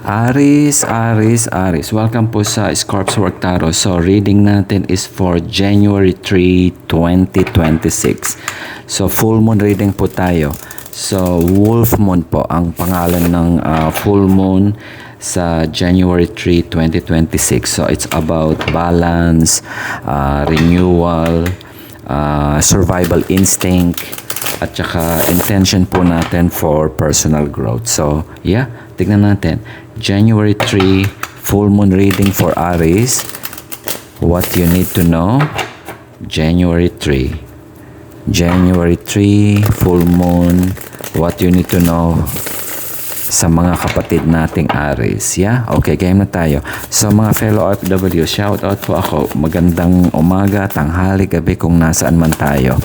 Aries, Aries, Aries. Welcome po sa Scorp's Work Tarot. So, reading natin is for January 3, 2026. So, full moon reading po tayo. So, wolf moon po ang pangalan ng full moon sa January 3, 2026. So, it's about balance, renewal, survival instinct, at saka intention po natin for personal growth. So, yeah, tignan natin. January 3, full moon reading for Aries. What you need to know. January 3. January 3, full moon. What you need to know sa mga kapatid nating Aries. Yeah? Okay, game na tayo. So, mga fellow OFW, shout out po ako. Magandang umaga, tanghali, gabi kung nasaan man tayo.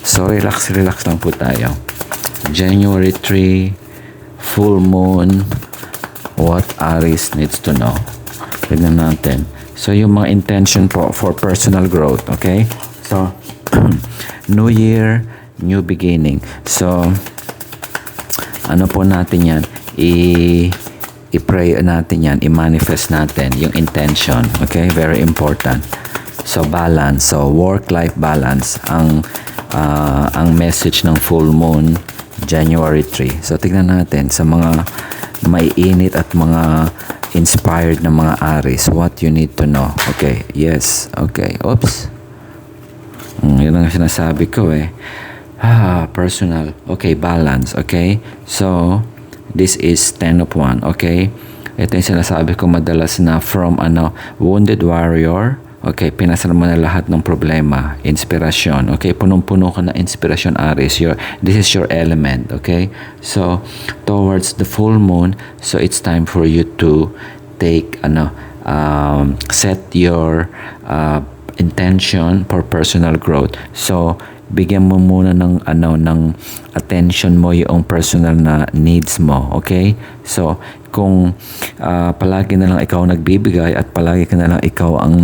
So, relax lang po tayo. January 3, full moon. What Aries needs to know. Tignan natin. So, yung mga intention po for personal growth. Okay? So, new year, new beginning. So, ano po natin yan? I-pray natin yan. I-manifest natin yung intention. Okay? Very important. So, balance. So, work-life balance. Ang message ng full moon, January 3. So, tignan natin sa mga maiinit at mga inspired na mga Aries. What you need to know. Okay. Yes. Okay. Oops. Yun ang sinasabi ko eh. Personal. Okay. Balance. Okay. So, this is 10 of 1. Okay. Ito yung sinasabi ko madalas na from wounded warrior. Okay, pinasal mo na lahat ng problema, inspirasyon. Okay, punong-puno ka na inspirasyon, Aries. This is your element, okay? So, towards the full moon, so it's time for you to take, set your intention for personal growth. So, bigyan mo muna ng attention mo yung personal na needs mo, okay? So, kung palagi na lang ikaw nagbibigay at palagi ka na lang ikaw ang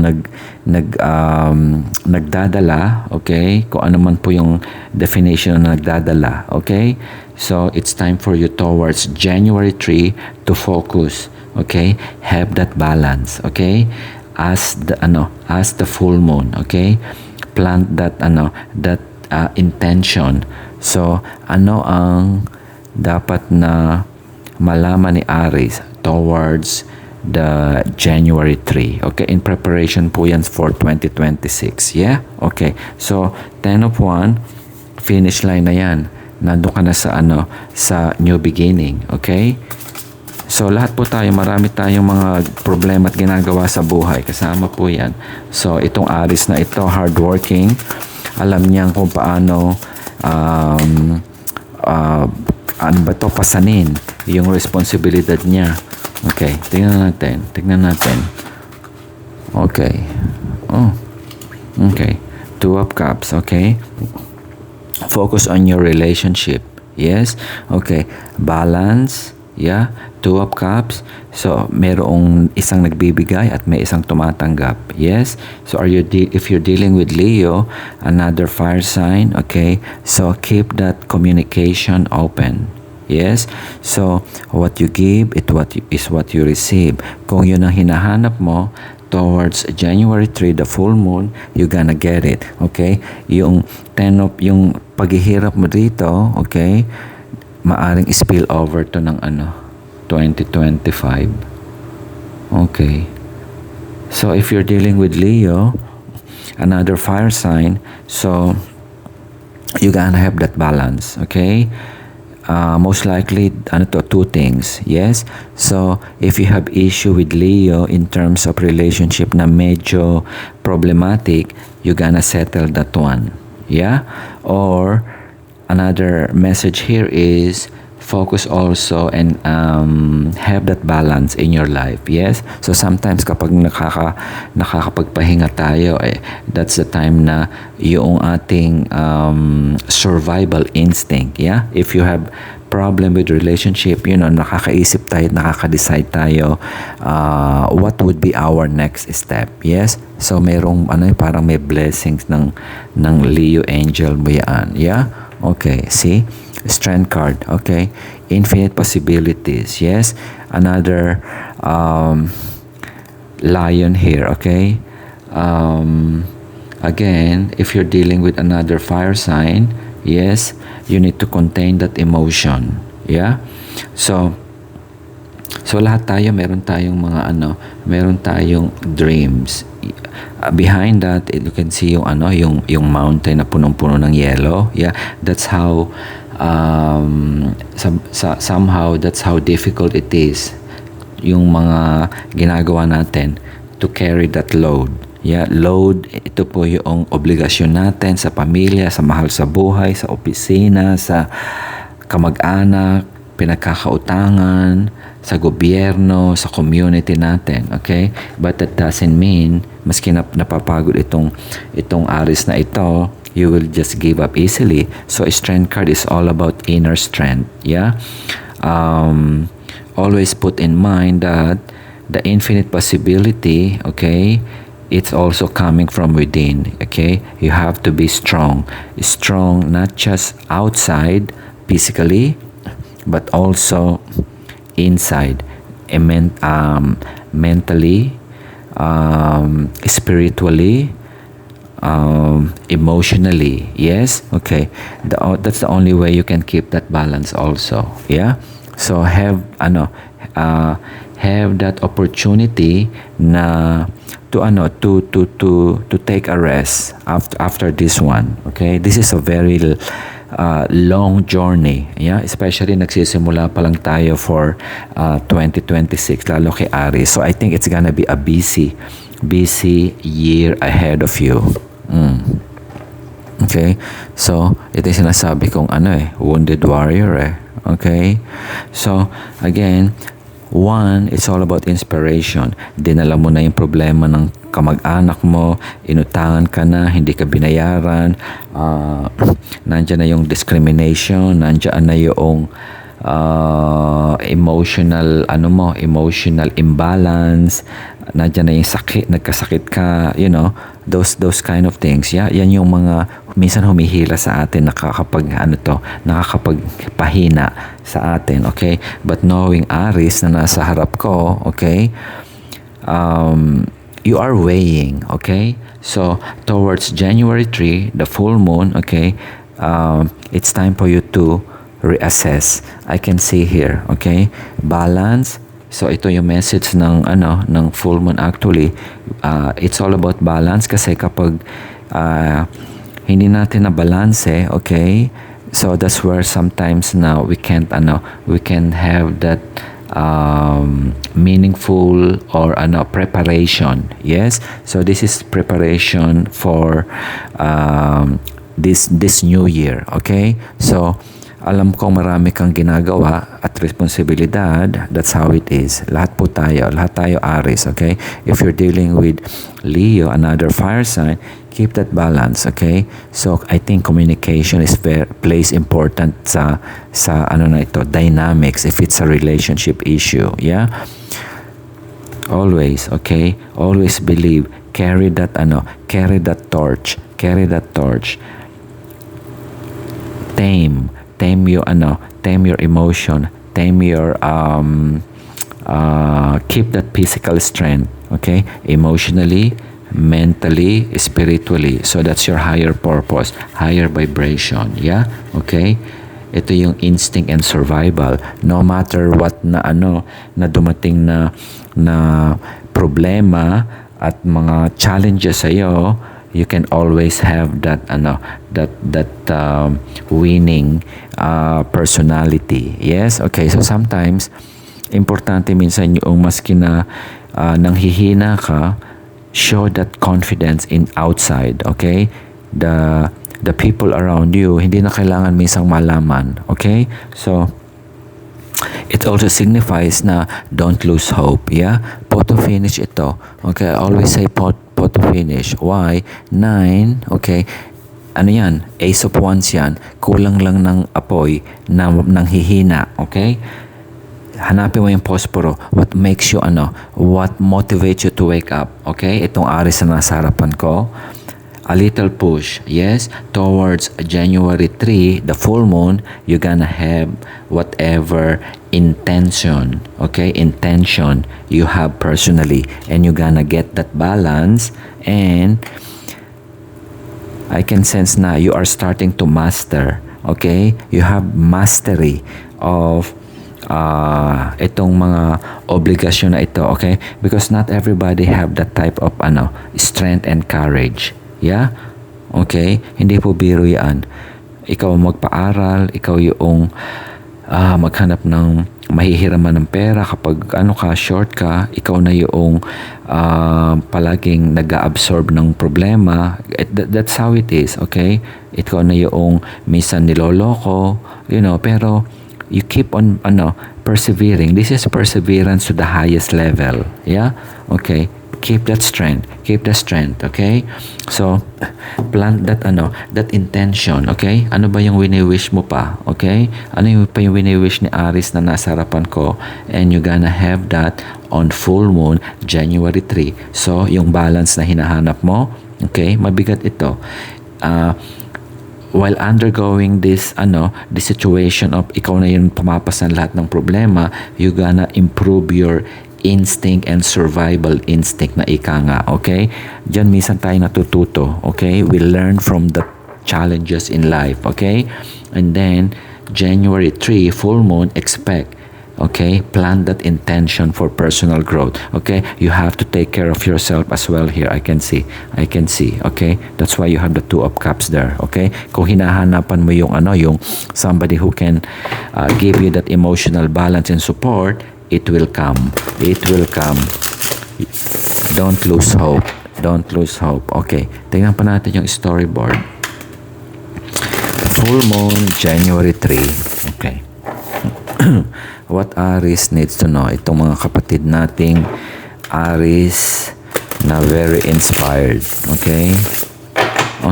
nagdadala, okay? Kung ano man po yung definition ng nagdadala, okay? So, it's time for you towards January 3 to focus, okay? Have that balance, okay? As the full moon, okay? Plant that intention. So, ano ang dapat na malaman ni Aries towards the January 3. Okay, in preparation po yan for 2026. Yeah? Okay. So, 10 of 1, finish line na yan. Nandun ka na sa new beginning. Okay? So, lahat po tayo, marami tayong mga problema at ginagawa sa buhay. Kasama po yan. So, itong Aries na ito, hardworking. Alam niya kung paano pasanin yung responsibilidad niya. Okay, tingnan natin. Okay. Oh. Okay. 2 of Cups, okay? Focus on your relationship. Yes? Okay. Balance. Yeah? 2 of Cups. So, merong isang nagbibigay at may isang tumatanggap. Yes? So, if you're dealing with Leo, another fire sign, okay? So, keep that communication open. Yes? So, what you give is what you receive. Kung yun ang hinahanap mo, towards January 3, the full moon, you're gonna get it. Okay? Yung yung paghihirap mo dito, okay? Maaring spill over to ng 2025. Okay. So, if you're dealing with Leo, another fire sign, so, you're gonna have that balance. Okay? Most likely, 2 things. Yes? So, if you have issue with Leo in terms of relationship na medyo problematic, you're gonna settle that one. Yeah? Or, another message here is, focus also and have that balance in your life. Yes? So, sometimes kapag nakakapagpahinga tayo, that's the time na yung ating survival instinct. Yeah? If you have problem with relationship, nakakaisip tayo, nakaka-decide tayo what would be our next step. Yes? So, merong parang may blessings ng Leo angel mo yan. Yeah? Okay, see? Strength card. Okay? infinite possibilities. Yes, another lion here, okay? Again, if you're dealing with another fire sign, yes, you need to contain that emotion. Yeah? So lahat tayo meron tayong mga meron tayong dreams. Behind that, you can see yung mountain na punong-puno ng yellow. Yeah, that's how somehow that's how difficult it is yung mga ginagawa natin to carry that load. Yeah, load, ito po yung obligasyon natin sa pamilya, sa mahal sa buhay, sa opisina, sa kamag-anak, pinagkakautangan, sa gobyerno, sa community natin, okay? But that doesn't mean, maski napapagod itong Aries na ito, you will just give up easily. So, a strength card is all about inner strength, yeah? Always put in mind that the infinite possibility, okay, it's also coming from within, okay? You have to be strong. Strong not just outside, physically, but also inside, mentally, spiritually, emotionally. Yes, okay. That's the only way you can keep that balance also. Yeah. So have that opportunity na to take a rest after this one. Okay, this is a very long journey, yeah, especially nagsisimula pa lang tayo for 2026, lalo kay Aries. So I think it's gonna be a busy year ahead of you. Okay, so ito yung sinasabi kong wounded warrior okay. So again, one, it's all about inspiration. Dinala mo na yung problema ng kamag-anak mo, inutangan ka na, hindi ka binayaran, nandiyan na yung discrimination, nandiyan na yung emotional imbalance, nandiyan na yung sakit, nagkasakit ka, those kind of things. Yeah, yan yung mga minsan humihila sa atin, nakakapagpahina sa atin, okay? But knowing Aries na nasa harap ko, okay, you are weighing, okay? So towards January 3, the full moon, okay, it's time for you to reassess. I can see here, okay, balance. So ito yung message ng full moon actually. It's all about balance kasi kapag hindi natin na balance, okay? So that's where sometimes now we can have that meaningful or preparation. Yes, so this is preparation for this new year, okay? So alam kong marami kang ginagawa at responsibilidad. That's how it is. Lahat tayo Aries, okay? If you're dealing with Leo, another fire sign, keep that balance, okay? So I think communication plays important sa dynamics if it's a relationship issue, yeah? Always, okay? Always believe, carry that torch. Tame your emotion, keep that physical strength, okay? Emotionally, mentally, spiritually. So that's your higher purpose, higher vibration, yeah? Okay? Ito yung instinct and survival. No matter what na dumating na problema at mga challenges sa'yo, you can always have that winning personality. Yes, okay. So sometimes importante minsan yung maski na nanghihina ka, show that confidence in outside, okay? The people around you, hindi na kailangan minsang malaman, okay? So it also signifies na don't lose hope, yeah? Photo finish ito. Okay, I always say photo finish. Why? 9, okay? Ano yan? Ace of Wands yan. Kulang lang ng apoy nang hihina, okay? Hanapin mo yung posporo. What makes you what motivates you to wake up, okay? Itong Aries na nasa harapan ko. a little push, yes, towards January 3, the full moon, you're gonna have whatever intention, okay, intention you have personally, and you're gonna get that balance. And I can sense na you are starting to master, okay, you have mastery of itong mga obligasyon na ito, okay? Because not everybody have that type of strength and courage. Yeah? Okay? Hindi po biro yan. Ikaw magpaaral, ikaw yung maghanap ng mahihiraman ng pera kapag short ka, ikaw na yung palaging nag-absorb ng problema. That's how it is, okay? Ikaw na yung minsan niloloko, pero you keep on persevering. This is perseverance to the highest level. Yeah? Okay. Keep that strength. Keep the strength. Okay? So, plant that that intention. Okay? Ano ba yung wini-wish mo pa? Okay? Ano yung pa yung wini-wish ni Aries na nasa harapan ko? And you're gonna have that on full moon, January 3. So, yung balance na hinahanap mo, okay? Mabigat ito. While undergoing this situation of ikaw na yung pumapasan lahat ng problema, you gonna improve your instinct and survival instinct na ika nga, okay? Diyan minsan tayo natututo, okay? We learn from the challenges in life, okay? And then January 3 full moon, expect, okay, plan that intention for personal growth, okay? You have to take care of yourself as well here. I can see, okay? That's why you have the Two of Cups there, okay? Kung hinahanapan mo yung yung somebody who can give you that emotional balance and support, it will come. Don't lose hope. Okay, tingnan pa natin yung storyboard. Full moon, January 3, okay. What Aries needs to know. Itong mga kapatid nating Aries na very inspired. Okay?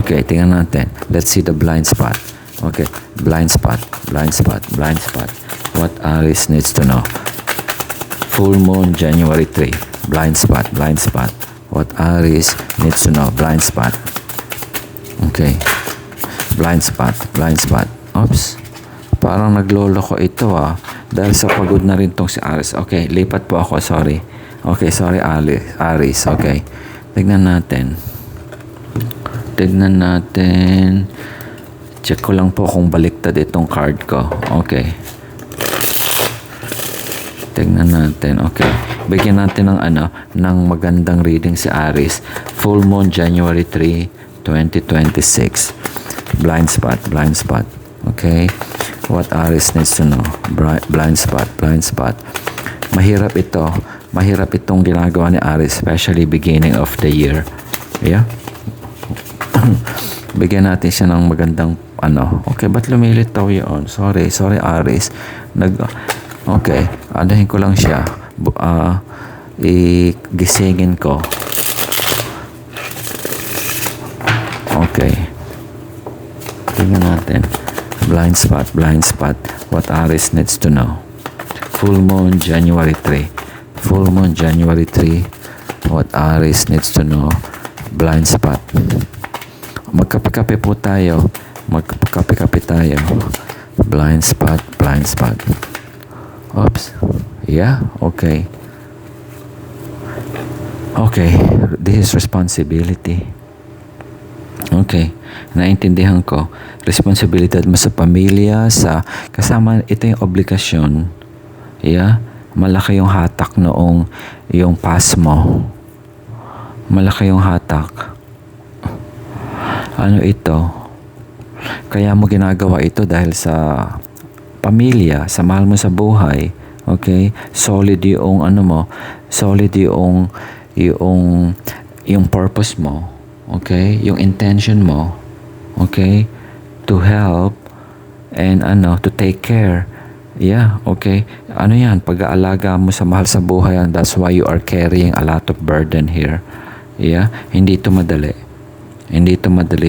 Okay, tingnan natin. Let's see the blind spot. Okay, blind spot. What Aries needs to know. Full moon, January 3. Blind spot. What Aries needs to know. Blind spot. Okay. Blind spot. Oops. Parang naglolo ko ito dahil sa pagod na rin tong si Aries. Okay, lipat po ako, sorry. Okay, sorry Aries. Okay, tignan natin. Check ko lang po kung baliktad itong card ko. Okay, tignan natin. Okay, bigyan natin ng ng magandang reading si Aries. Full moon, January 3, 2026. Blind spot. Okay, what Aries needs to know. Blind spot. Mahirap itong ginagawa ni Aries, especially beginning of the year. Yeah? Bigyan natin siya ng magandang Okay, ba't lumilitaw yun? Sorry Aries. Okay, adahin ko lang siya. Igisingin ko. Okay. Tingnan natin. Blind spot. What Aries needs to know. Full moon, January 3. What Aries needs to know. Blind spot. Magkape-kape po tayo. Blind spot. Oops. Yeah, okay. Okay, this is responsibility. Okay, naintindihan ko. Responsibilidad mo sa pamilya, kasama ito yung obligasyon. Yeah? Malaki yung hatak noong yung past mo. Malaki yung hatak. Ano ito? Kaya mo ginagawa ito dahil sa pamilya, sa mahal mo sa buhay. Okay? Solid yung mo, solid yung purpose mo. Okay? Yung intention mo. Okay? To help and to take care. Yeah, okay. Yan? Pag-aalaga mo sa mahal sa buhay, and that's why you are carrying a lot of burden here. Yeah? Hindi ito madali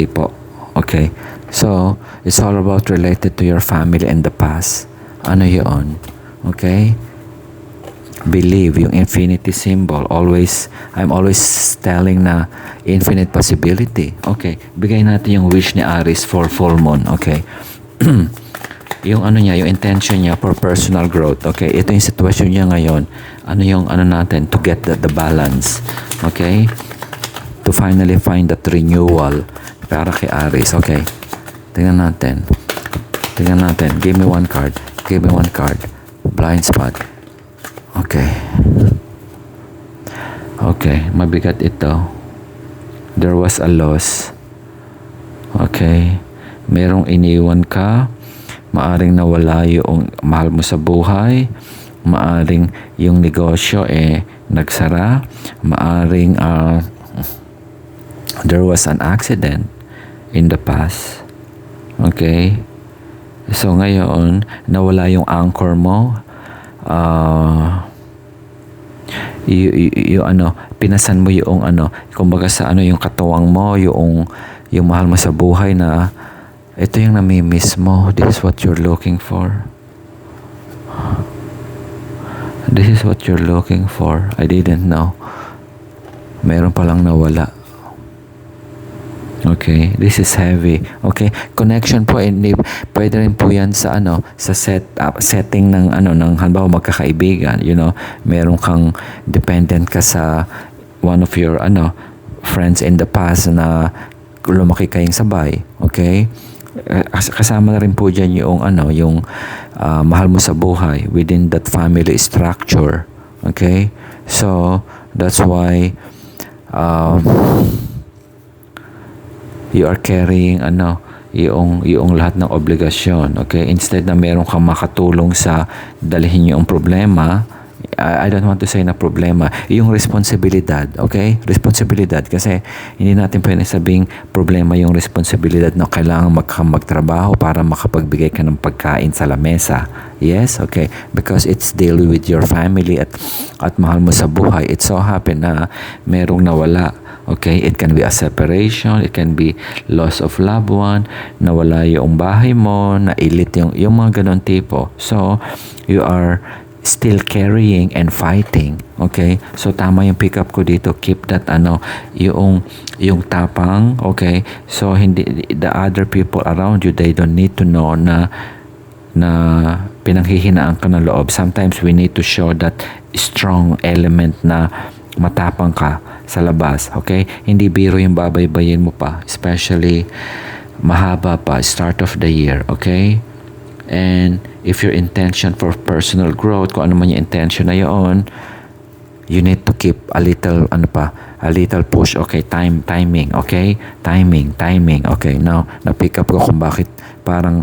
po. Okay? So, it's all about related to your family and the past. Yun? Okay? believe yung infinity symbol. I'm always telling na infinite possibility. Okay, bigay natin yung wish ni Aries for full moon. Okay. Yung ano niya, yung intention niya for personal growth. Okay, ito yung sitwasyon niya ngayon. Ano yung ano natin to get the balance. Okay, to finally find that renewal para kay Aries. Okay, tingnan natin. Give me one card. Blind spot. Okay. Mabigat ito. There was a loss. Okay. Merong iniwan ka. Maaring nawala yung mahal mo sa buhay. Maaring yung negosyo nagsara. Maaring there was an accident in the past. Okay. So ngayon, nawala yung anchor mo. Pinasan mo yung kumbaga sa yung katuwang mo, yung mahal mo sa buhay na ito yung nami-miss mo. This is what you're looking for. I didn't know. Meron palang nawala. Okay, this is heavy. Okay, connection po hindi pwede rin po 'yan sa sa setting ng halimbawa magkakaibigan, meron kang dependent ka sa one of your friends in the past na lumaki kayong sabay. Okay? Kasama na rin po diyan yung mahal mo sa buhay within that family structure. Okay? So, that's why you are carrying yung lahat ng obligasyon. Okay? Instead na meron kang makatulong sa dalhin yung problema, I don't want to say na problema, yung responsibilidad. Okay? Responsibilidad. Kasi hindi natin pwede sabing problema yung responsibilidad na kailangan magtrabaho para makapagbigay ka ng pagkain sa lamesa. Yes? Okay. Because it's daily with your family at mahal mo sa buhay. It so happen na merong nawala. Okay, it can be a separation, it can be loss of loved one, nawala yung bahay mo, nailit yung mga ganon tipo. So, you are still carrying and fighting. Okay? So, tama yung pick up ko dito. Keep that yung tapang. Okay? So, the other people around you, they don't need to know na pinanghihinaan ka ng loob. Sometimes we need to show that strong element na matapang ka sa labas. Okay? Hindi biro yung babaybayin mo pa. Especially, mahaba pa. Start of the year. Okay? And if your intention for personal growth, kung ano man yung intention na yun, you need to keep a little push. Okay? Timing. Okay? Timing. Okay? Now, na-pick up ko kung bakit parang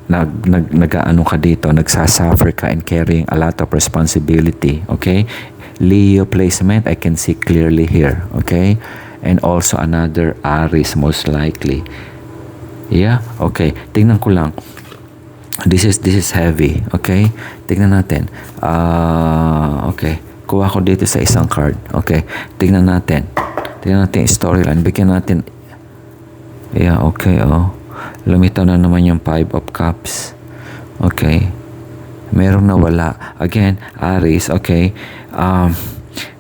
nag-ano ka dito, nagsasuffer ka and carrying a lot of responsibility. Okay? Leo placement, I can see clearly here. Okay? And also another Aries most likely. Yeah? Okay. Tingnan ko lang. This is heavy. Okay? Tingnan natin. Okay. Kuha ko dito sa isang card. Okay. Tingnan natin yung storyline. Bigyan natin. Yeah, okay. Lumitaw na naman yung 5 of Cups. Okay. Merong nawala. Again, Aries, okay.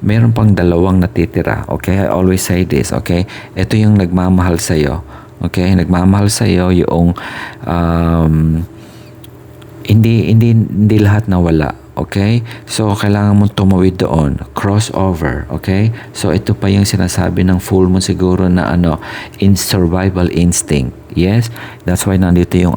Meron pang dalawang natitira. Okay? I always say this. Okay? Ito yung nagmamahal sa'yo. Okay? Nagmamahal sa'yo yung hindi lahat nawala. Okay? So, kailangan mong tumawid doon. Crossover. Okay? So, ito pa yung sinasabi ng full moon siguro na in survival instinct. Yes? That's why nandito yung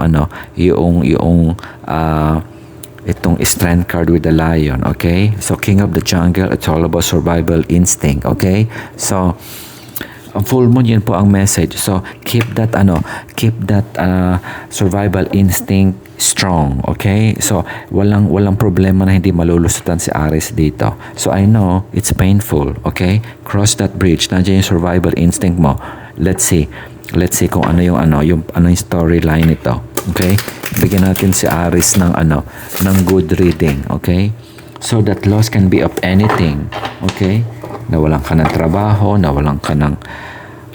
itong strength card with the lion. Okay? So, King of the Jungle, it's all about survival instinct. Okay? So, ang full moon, yun po ang message. So, keep that survival instinct strong. Okay? So, walang problema na hindi malulusutan si Aries dito. So, I know it's painful. Okay? Cross that bridge. Nandiyan yung survival instinct mo. Let's see kung ano yung storyline nito. Okay? Bigyan natin si Aries ng good reading. Okay? So, that loss can be of anything. Okay? Nawalan ka ng trabaho, nawalan ka ng,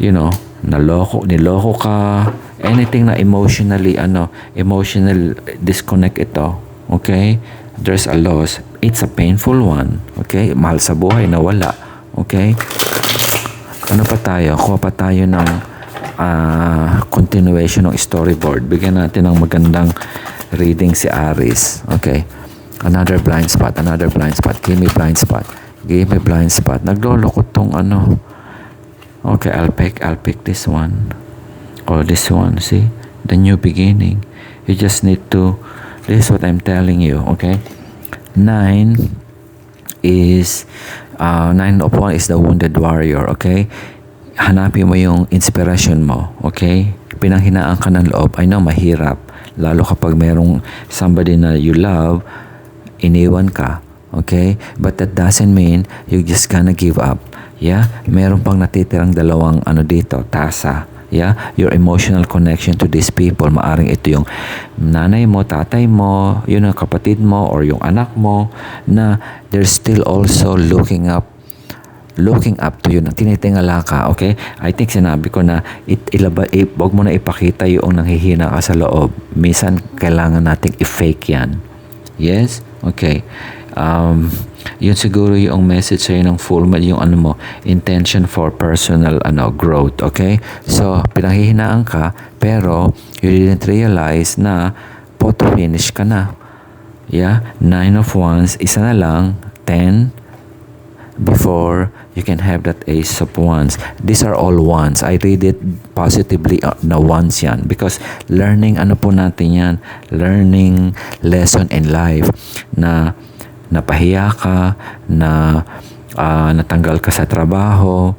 niloko ka, anything na emotional disconnect ito. Okay? There's a loss. It's a painful one. Okay? Mahal sa buhay, nawala. Okay? Ano pa tayo? Kuha pa tayo ng continuation ng storyboard. Bigyan natin ng magandang reading si Aries. Okay? Another blind spot. Another blind spot. Give me blind spot. Give me blind spot. Naglolokot tong ano. Okay, I'll pick this one. Or this one. See? The new beginning. You just need to, this is what I'm telling you. Okay? 9 is 9 of 1 is the wounded warrior. Okay? Hanapin mo yung inspiration mo. Okay? Pinanghinaan ka ng loob. I know, mahirap. Lalo kapag merong somebody na you love, iniwan ka. Okay? But that doesn't mean you just gonna give up. Yeah? Meron pang natitirang dalawang dito, tasa. Yeah? Your emotional connection to these people, maaring ito yung nanay mo, tatay mo, yun ang kapatid mo, or yung anak mo, na they're still also looking up to you, na tinitingala ka. Okay? I think sinabi ko na wag mo na ipakita yung nanghihina ka sa loob. Minsan kailangan nating i-fake yan. Yes? Okay. Yun siguro yung message sa'yo ng full moon, yung intention for personal growth. Okay? So, pinanghihinaan ka, pero you didn't realize na photo finish ka na. Yeah? 9 of Wands, isa na lang, 10 before you can have that Ace of Wands. These are all wands. I read it positively na wands yan, because learning po natin yan, learning lesson in life, na napahiya ka, na natanggal ka sa trabaho,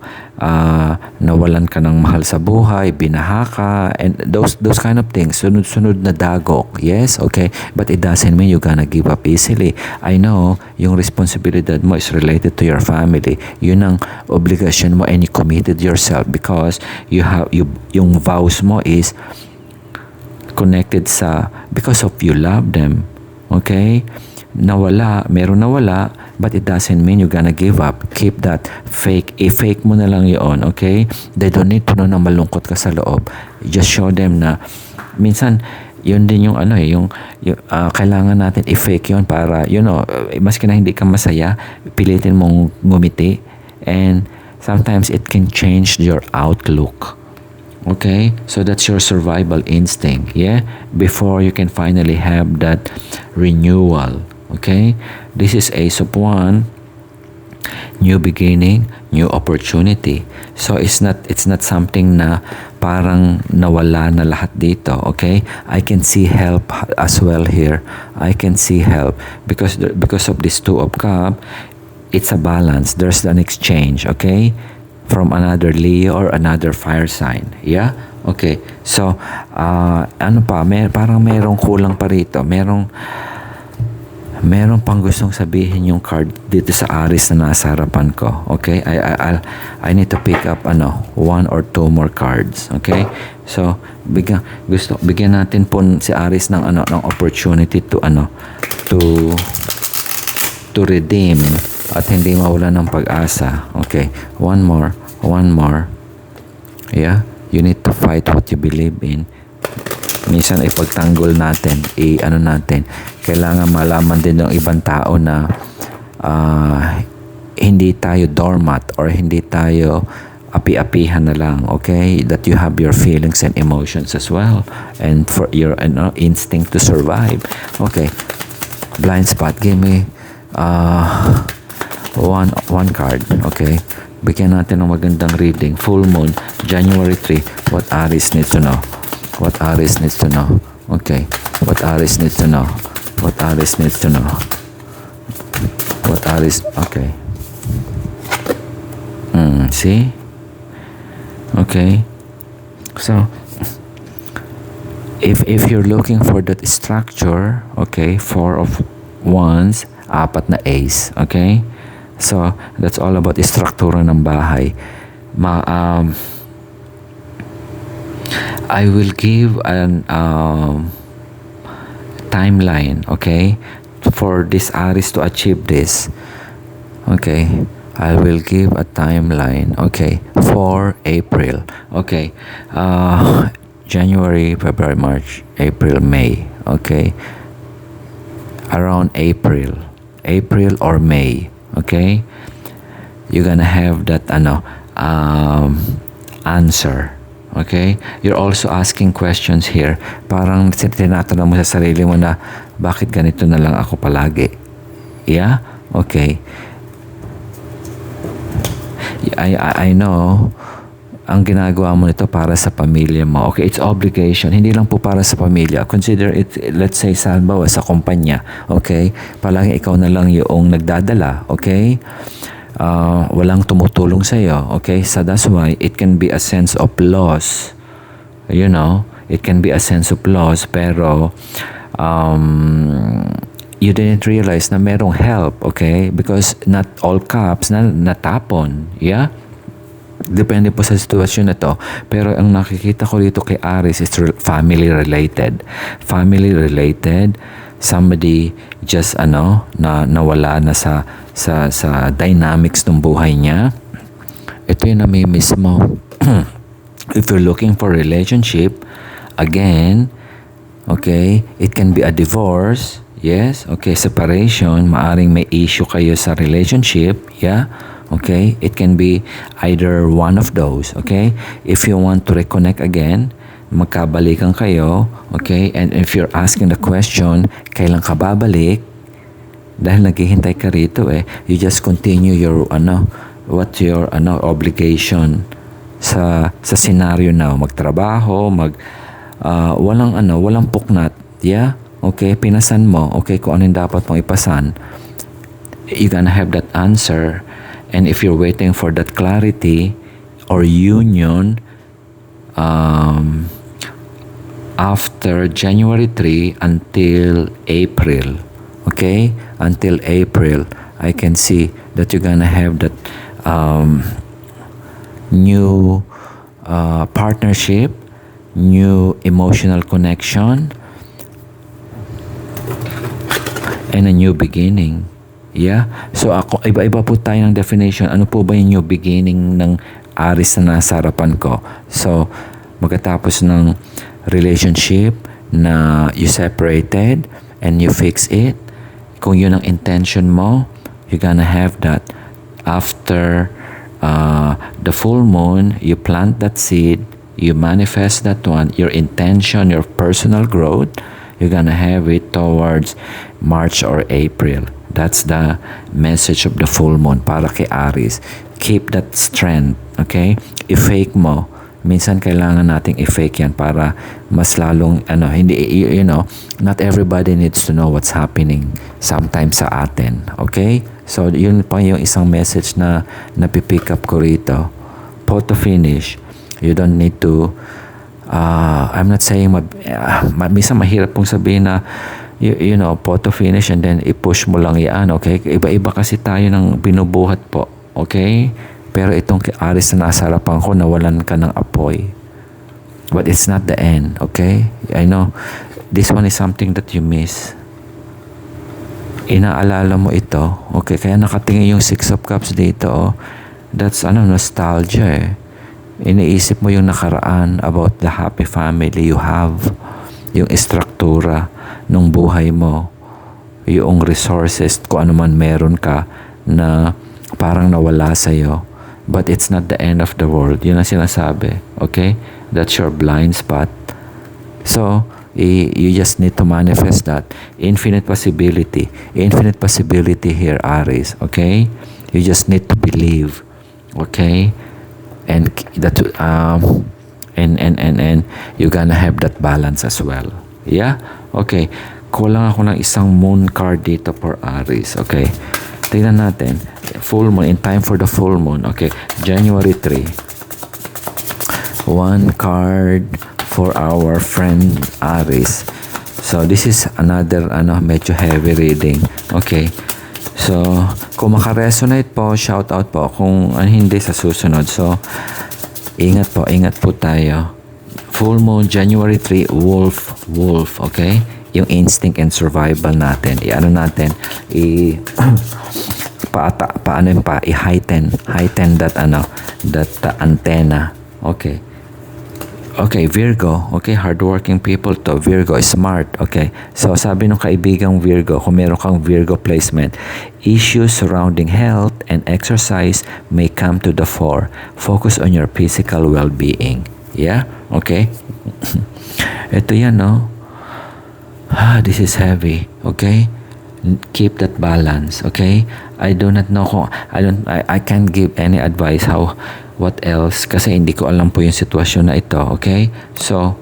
nawalan ka ng mahal sa buhay, binaha ka, and those kind of things. Sunod-sunod na dagok. Yes? Okay? But it doesn't mean you're gonna give up easily. I know, yung responsibilidad mo is related to your family. Yun ang obligasyon mo, and you committed yourself because yung vows mo is connected because of you love them. Okay? Meron nawala, but it doesn't mean you're gonna give up. Keep that fake. I-fake mo na lang yun, okay? They don't need to know na malungkot ka sa loob. Just show them na, minsan, yun din yung kailangan natin i-fake yun para, maski na hindi ka masaya, pilitin mong ngumiti. And sometimes it can change your outlook. Okay? So that's your survival instinct, yeah? Before you can finally have that renewal. Okay? This is Ace of Wands, new beginning, new opportunity. So it's not something na parang nawala na lahat dito. Okay? I can see help as well here. I can see help because of this Two of Cups. It's a balance. There's an exchange. Okay? From another Leo or another fire sign. Yeah? Okay. So, parang merong kulang pa rito. Merong pang gustong sabihin yung card dito sa Aries na nasa harapan ko. Okay? I need to pick up 1 or 2 more cards. Okay? So, bigyan natin po si Aries ng opportunity to redeem at hindi mawala ng pag-asa. Okay? One more. Yeah? You need to fight what you believe in. Minsan ipagtanggol natin, kailangan malaman din ng ibang tao na hindi tayo doormat or hindi tayo api-apihan na lang, okay? That you have your feelings and emotions as well, and for your instinct to survive. Okay, blind spot, give me one card. Okay, bigyan natin ng magandang reading. Full moon, January 3. What Aries needs to know. What Aries needs to know. Okay, what Aries needs to know. What Aries needs to know. What Aries, okay. See? Okay. So, if you're looking for that structure, okay, 4 of Wands, 4 na Ace, okay? So, that's all about istruktura ng bahay. I will give an timeline, okay, for this Aries to achieve this. Okay, I will give a timeline. Okay, for April. Okay, January, February, March, April, May. Okay, around April. April or May. Okay? You're gonna have that answer. Okay? You're also asking questions here. Parang tinatanong mo sa sarili mo na, bakit ganito na lang ako palagi? Yeah? Okay. I know ang ginagawa mo nito para sa pamilya mo. Okay, it's obligation. Hindi lang po para sa pamilya. Consider it, let's say, sa kumpanya. Okay? Palagi ikaw na lang yung nagdadala. Okay? Walang tumutulong sa iyo. Okay? So that's why it can be a sense of loss. You know? It can be a sense of loss. Pero, you didn't realize na merong help. Okay? Because not all cups na natapon. Yeah? Depende po sa sitwasyon na to. Pero ang nakikita ko dito kay Aries is family related. Family related. Somebody just na nawala na sa dynamics ng buhay niya. Ito yung namimiss mo. If you're looking for relationship, again, okay, it can be a divorce. Yes, okay, separation. Maaring may issue kayo sa relationship. Yeah. Okay? It can be either one of those. Okay? If you want to reconnect again, magkabalikan kayo. Okay? And if you're asking the question, kailan ka babalik? Dahil naghihintay ka rito you just continue your obligation sa scenario na magtrabaho, walang puknat. Yeah? Okay? Pinasan mo. Okay? Kung ano yung dapat mong ipasan. You're gonna have that answer. And if you're waiting for that clarity or union after January 3 until April, okay? Until April, I can see that you're gonna have that new partnership, new emotional connection, and a new beginning. Yeah? So iba-iba po tayo ng definition. Ano po ba yung new beginning ng Aries na nasa harapan ko? So, magkatapos ng relationship na you separated and you fix it, kung yun ang intention mo, you're gonna have that. After the full moon, you plant that seed, you manifest that one, your intention, your personal growth, you're gonna have it towards March or April. That's the message of the full moon para kay Aries. Keep that strength, okay? I-fake mo. Minsan kailangan nating i-fake yan para mas lalong, not everybody needs to know what's happening sometimes sa atin, okay? So, yun pa yung isang message na napipick up ko rito. Photo finish. You don't need to, I'm not saying, minsan mahirap pong sabihin na, photo finish and then i-push mo lang yan, okay? Iba-iba kasi tayo ng binubuhat po, okay? Pero itong Aries na nasa harapan ko, nawalan ka ng apoy. But it's not the end, okay? I know, this one is something that you miss. Inaalala mo ito, okay? Kaya nakatingin yung 6 of Cups dito, That's nostalgia Iniisip mo yung nakaraan about the happy family you have, yung istruktura ng buhay mo, yung resources, kung ano man meron ka na parang nawala sa'yo. But it's not the end of the world. Yun ang sinasabi. Okay? That's your blind spot. So, you just need to manifest that. Infinite possibility. Infinite possibility here, Aries. Okay? You just need to believe. Okay? And that and you're gonna have that balance as well. Yeah? Okay. Kulang ako ng isang moon card dito for Aries. Okay? Tingnan natin. Full moon. In time for the full moon. Okay. January 3. One card for our friend Aries. So, this is another medyo heavy reading. Okay. So, kung makaresonate po, shout out po. Kung hindi sa susunod. So, ingat po tayo. Full moon, January 3, wolf. Okay? Yung instinct and survival natin. Natin, i-heighten that antenna. Okay. Okay, Virgo. Okay, hardworking people to. Virgo, smart. Okay. So, sabi ng kaibigang Virgo, kung meron kang Virgo placement, issues surrounding health and exercise may come to the fore. Focus on your physical well-being. Yeah? Okay? Ito yan, no? This is heavy. Okay? Keep that balance. Okay? I do not know kung, I can't give any advice what else, kasi hindi ko alam po yung sitwasyon na ito. Okay? So,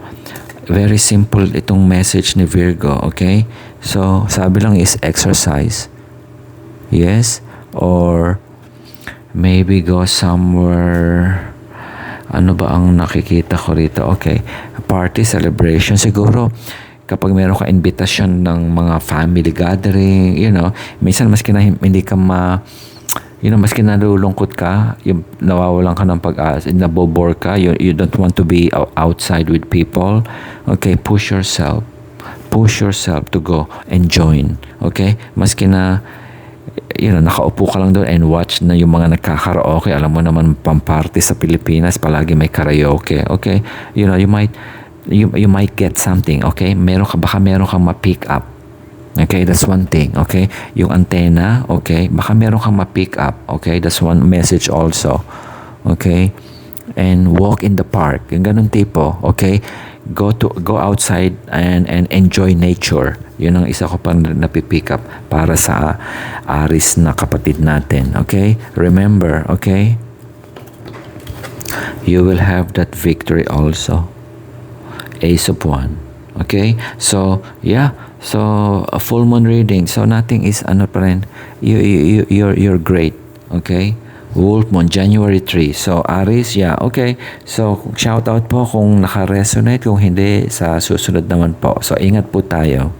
very simple itong message ni Virgo. Okay? So, sabi lang is exercise. Yes? Or, maybe go somewhere. Ano ba ang nakikita ko rito? Okay. Party, celebration. Siguro, kapag meron ka invitation ng mga family gathering, minsan maski na hindi ka maski nalulungkot ka, yung nawawalan ka ng pag-asa, nabobore ka, you don't want to be outside with people, okay, push yourself to go and join, okay, maski na nakaupo ka lang doon and watch na yung mga nagkakaraoke. Alam mo naman, pamparty sa Pilipinas palagi may karaoke, okay, you might get something, okay? Baka meron kang ma-pick up. Okay, that's one thing, okay? Yung antenna, okay? Baka meron kang ma-pick up, okay? That's one message also, okay? And walk in the park, yung ganun tipo, okay? Go outside and enjoy nature. Yun ang isa ko pang napipick up para sa Aries na kapatid natin, okay? Remember, okay? You will have that victory also. Ace of One. Okay? So, yeah. So, a full moon reading. So, nothing is pa rin. You're great. Okay? Wolf Moon, January 3. So, Aries, yeah. Okay. So, shout out po kung naka-resonate. Kung hindi, sa susunod naman po. So, ingat po tayo.